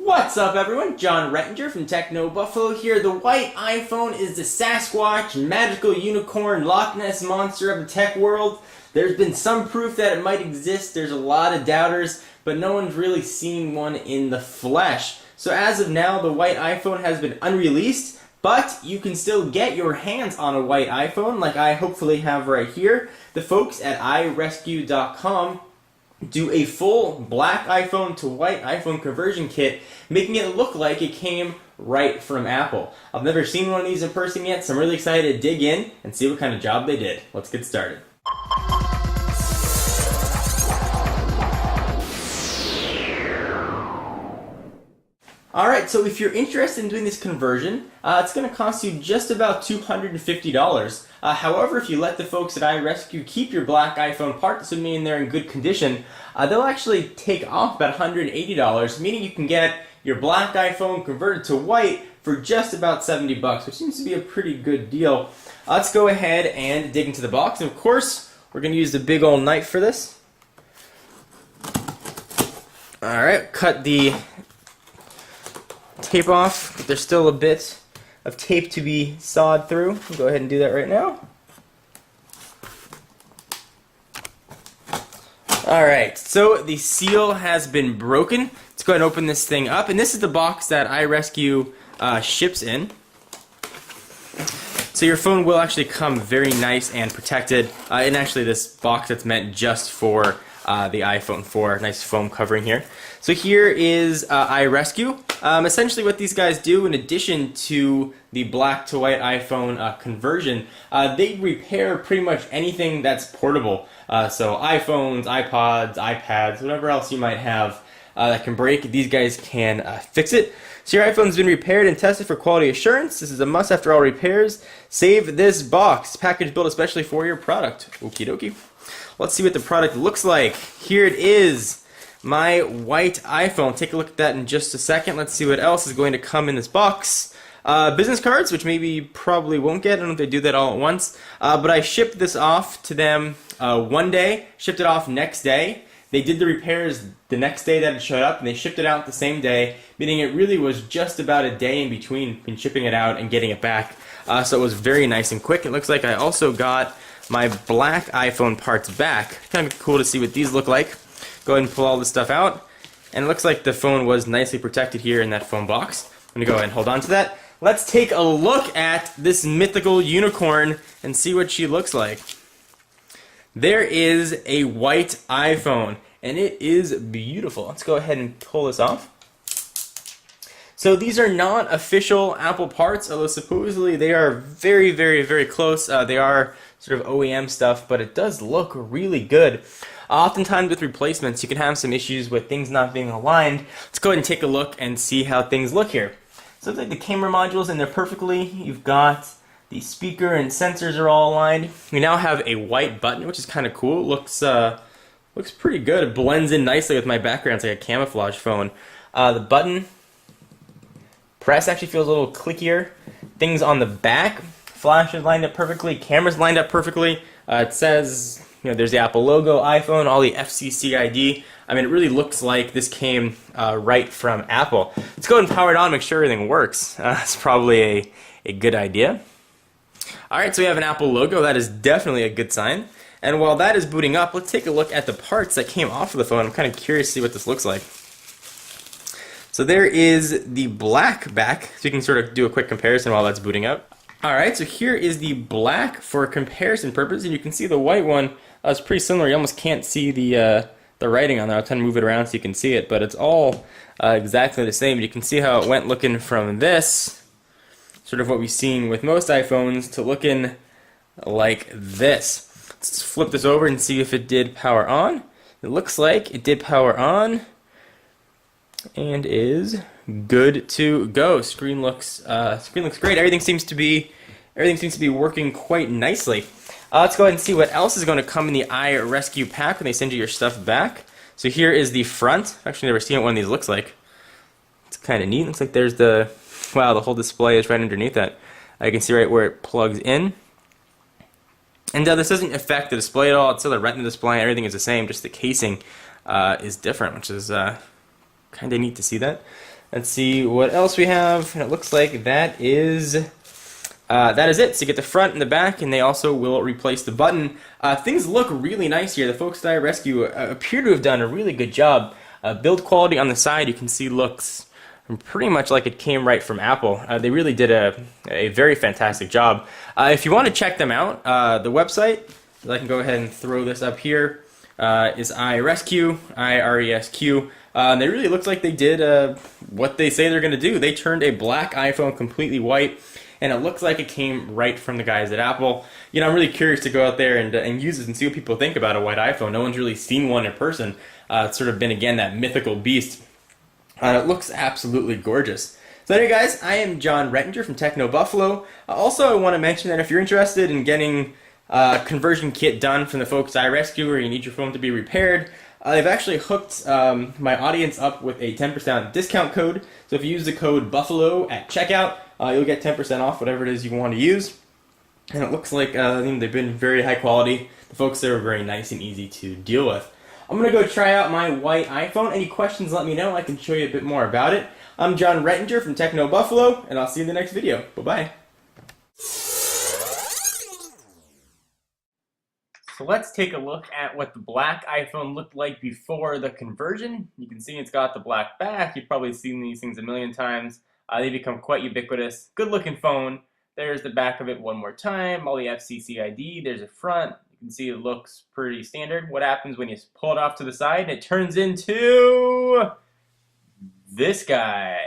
What's up, everyone? John Rettinger from TechnoBuffalo here. The white iPhone is the Sasquatch, magical unicorn, Loch Ness monster of the tech world. There's been some proof that it might exist. There's a lot of doubters, but no one's really seen one in the flesh. So as of now, the white iPhone has been unreleased, but you can still get your hands on a white iPhone like I hopefully have right here. The folks at iRescue.com do a full black iPhone to white iPhone conversion kit, making it look like it came right from Apple. I've never seen one of these in person yet, so I'm really excited to dig in and see what kind of job they did. Let's get started. Alright, so if you're interested in doing this conversion, it's going to cost you just about $250. However, if you let the folks at iRescue keep your black iPhone part, assuming they're in good condition, they'll actually take off about $180, meaning you can get your black iPhone converted to white for just about $70, which seems to be a pretty good deal. Let's go ahead and dig into the box, and of course, we're going to use the big old knife for this. Alright, cut the tape off, but there's still a bit of tape to be sawed through. I'll go ahead and do that right now. Alright, so the seal has been broken. Let's go ahead and open this thing up, and this is the box that iRescue ships in. So your phone will actually come very nice and protected, and actually this box that's meant just for the iPhone 4, nice foam covering here. So here is iRescue. Essentially what these guys do, in addition to the black to white iPhone conversion, they repair pretty much anything that's portable. So iPhones, iPods, iPads, whatever else you might have that can break, these guys can fix it. So your iPhone's been repaired and tested for quality assurance. This is a must after all repairs. Save this box, package built especially for your product. Okie dokie. Let's see what the product looks like. Here it is, my white iPhone. Take a look at that in just a second. Let's see what else is going to come in this box. Business cards, which maybe you probably won't get. I don't know if they do that all at once. But I shipped this off to them one day, shipped it off next day. They did the repairs the next day that it showed up, and they shipped it out the same day, meaning it really was just about a day in between shipping it out and getting it back. So it was very nice and quick. It looks like I also got my black iPhone parts back. Kind of cool to see what these look like. Go ahead and pull all this stuff out. And it looks like the phone was nicely protected here in that foam box. I'm going to go ahead and hold on to that. Let's take a look at this mythical unicorn and see what she looks like. There is a white iPhone, and it is beautiful. Let's go ahead and pull this off. So these are not official Apple parts, although supposedly they are very, very, very close. They are sort of OEM stuff, but it does look really good. Oftentimes with replacements, you can have some issues with things not being aligned. Let's go ahead and take a look and see how things look here. So it looks like the camera module's in there perfectly. You've got the speaker and sensors are all aligned. We now have a white button, which is kind of cool. Looks pretty good. It blends in nicely with my background. It's like a camouflage phone. The button press actually feels a little clickier. Things on the back, flash is lined up perfectly, camera's lined up perfectly. It says, there's the Apple logo, iPhone, all the FCC ID. I mean, it really looks like this came right from Apple. Let's go ahead and power it on, make sure everything works. It's probably a good idea. Alright, so we have an Apple logo. That is definitely a good sign. And while that is booting up, let's take a look at the parts that came off of the phone. I'm kind of curious to see what this looks like. So there is the black back, so you can sort of do a quick comparison while that's booting up. Alright, so here is the black for comparison purposes, and you can see the white one is pretty similar. You almost can't see the writing on there. I'll try to move it around so you can see it, but it's all exactly the same. You can see how it went looking from this, sort of what we've seen with most iPhones, to looking like this. Let's flip this over and see if it did power on. It looks like it did power on and is good to go. Screen looks great. Everything seems to be working quite nicely. Let's go ahead and see what else is going to come in the iRescue pack when they send you your stuff back. So here is the front. I've actually never seen what one of these looks like. It's kind of neat. Looks like there's the whole display is right underneath that. You can see right where it plugs in. And this doesn't affect the display at all. It's still a Retina display. Everything is the same. Just the casing is different, which is kind of neat to see that. Let's see what else we have. And it looks like that is it. So you get the front and the back, and they also will replace the button. Things look really nice here. The folks at iRescue appear to have done a really good job. Build quality on the side, you can see, looks pretty much like it came right from Apple. They really did a very fantastic job. If you want to check them out, the website, I can go ahead and throw this up here, is iRescue, IRESQ. And it really looks like they did what they say they're going to do. They turned a black iPhone completely white, and it looks like it came right from the guys at Apple. You know, I'm really curious to go out there and use this and see what people think about a white iPhone. No one's really seen one in person. It's sort of been, again, that mythical beast. It looks absolutely gorgeous. So anyway, guys, I am John Rettinger from TechnoBuffalo. Also, I want to mention that if you're interested in getting a conversion kit done from the folks at iRescue, or you need your phone to be repaired, they've actually hooked my audience up with a 10% discount code. So if you use the code BUFFALO at checkout, you'll get 10% off whatever it is you want to use. And it looks like they've been very high quality. The folks there are very nice and easy to deal with. I'm going to go try out my white iPhone. Any questions, let me know. I can show you a bit more about it. I'm John Rettinger from TechnoBuffalo, and I'll see you in the next video. Bye-bye. So let's take a look at what the black iPhone looked like before the conversion. You can see it's got the black back. You've probably seen these things a million times. They become quite ubiquitous. Good looking phone. There's the back of it one more time. All the FCC ID. There's a front. You can see it looks pretty standard. What happens when you pull it off to the side and it turns into this guy?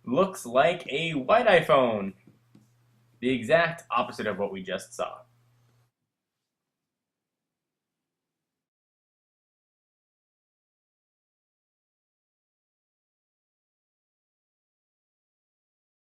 Looks like a white iPhone. The exact opposite of what we just saw.